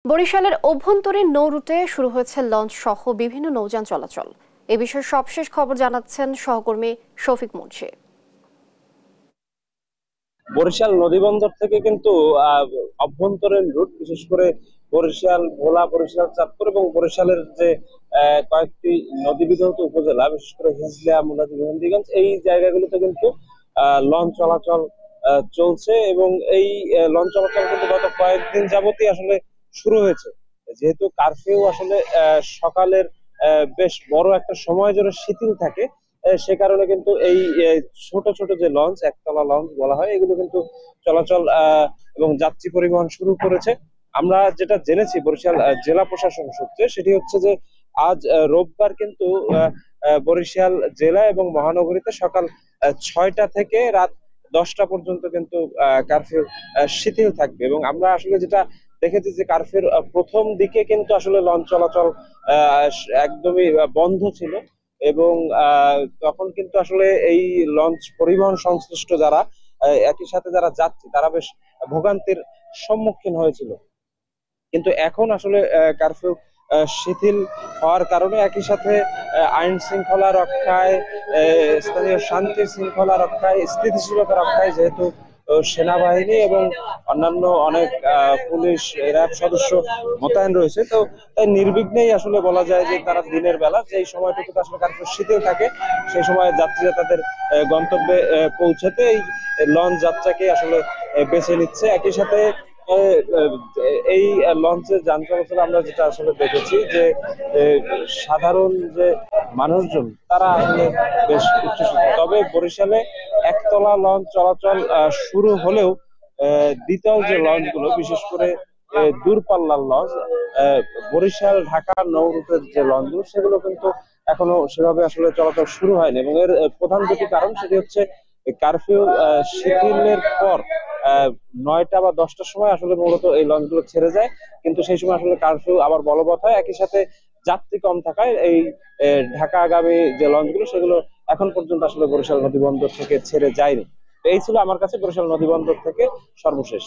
বরিশালের অভ্যন্তরীণ নৌরুটে শুরু হয়েছে লঞ্চ সহ বিভিন্ন নৌযান চলাচল। এ বিষয়ে সবশেষ খবর জানাচ্ছেন সহকর্মী শফিক মুন্সি। বরিশাল নদীবন্দর থেকে কিন্তু অভ্যন্তরীণ রুট, বিশেষ করে বরিশাল ভোলা, বরিশাল চাঁদপুর এবং বরিশালের যে কয়েকটি নদী বিধৌত উপজেলা, বিশেষ করে হিজলা, মুলাদী, মেহেন্দিগঞ্জ, এই জায়গাগুলোতে কিন্তু লঞ্চ চলাচল চলছে। এবং এই লঞ্চ চলাচল কিন্তু গত কয়েকদিন যাবতই আসলে শুরু হয়েছে। যেহেতু কারফিউ আসলে সকালের বেশ বড় একটা সময় জুড়ে শিথিল থাকে, সে কারণে কিন্তু এই ছোট ছোট যে লঞ্চ, একতলা লঞ্চ বলা হয়, এগুলো কিন্তু চলাচল এবং যাত্রী পরিবহন শুরু করেছে। আমরা যেটা জেনেছি বরিশাল জেলা প্রশাসন সূত্রে, সেটি হচ্ছে যে আজ রোববার কিন্তু বরিশাল জেলা এবং মহানগরীতে সকাল 6টা থেকে রাত 10টা পর্যন্ত কিন্তু কারফিউ শিথিল থাকবে। এবং আমরা আসলে যেটা দেখেছি যে কারফিউর প্রথম দিকে কিন্তু আসলে লঞ্চ চলাচল একদমই বন্ধ ছিল। এবং তখন কিন্তু আসলে এই লঞ্চ পরিবহন সংশ্লিষ্ট যারা, একই সাথে যারা যাত্রী, তারা বেশ ভোগান্তির সম্মুখীন হয়েছিল। কিন্তু এখন আসলে কারফিউ শিথিল হওয়ার কারণে একই সাথে আইন শৃঙ্খলা রক্ষায়, স্থানীয় শান্তি শৃঙ্খলা রক্ষায়, স্থিতিশীলতা রক্ষায়, যেহেতু সেনাবাহিনী এবং অন্যান্য অনেক পুলিশ, র্যাব সদস্য মোতায়েন রয়েছে, তো তাই নির্বিঘ্নেই আসলে বলা যায় যে তারা দিনের বেলা যে সময়টুকু আসলে কারফিউ শিথিল থাকে, সেই সময় যাত্রীরা তাদের গন্তব্যে পৌঁছাতে এই লঞ্চ যাত্রাকে আসলে বেছে নিচ্ছে। একই সাথে এই লঞ্চের যান চলাচল আমরা যেটা আসলে দেখেছি যে সাধারণ যে মানুষজন, তারা আসলে বেশ উচ্ছ্বসিত। তবে বরিশালে একতলা লঞ্চ চলাচল শুরু হলেও দ্বিতল যে লঞ্চগুলো, বিশেষ করে দূরপাল্লার লঞ্চ, বরিশাল ঢাকা নৌ রুটের যে লঞ্চগুলো, সেগুলো কিন্তু এখনো সেভাবে আসলে চলাচল শুরু হয়নি। এবং এর প্রধান দুটি কারণ, সেটি হচ্ছে কারফিউ শিথিলের পর 9টা বা 10টার সময় আসলে মূলত এই লঞ্চগুলো ছেড়ে যায়, কিন্তু সেই সময় আসলে কারফিউ আবার বলবৎ হয়। একই সাথে যাত্রী কম থাকায় এই ঢাকাগামী যে লঞ্চগুলো, সেগুলো এখন পর্যন্ত আসলে বরিশাল নদী বন্দর থেকে ছেড়ে যায়নি। এই ছিল আমার কাছে বরিশাল নদী বন্দর থেকে সর্বশেষ।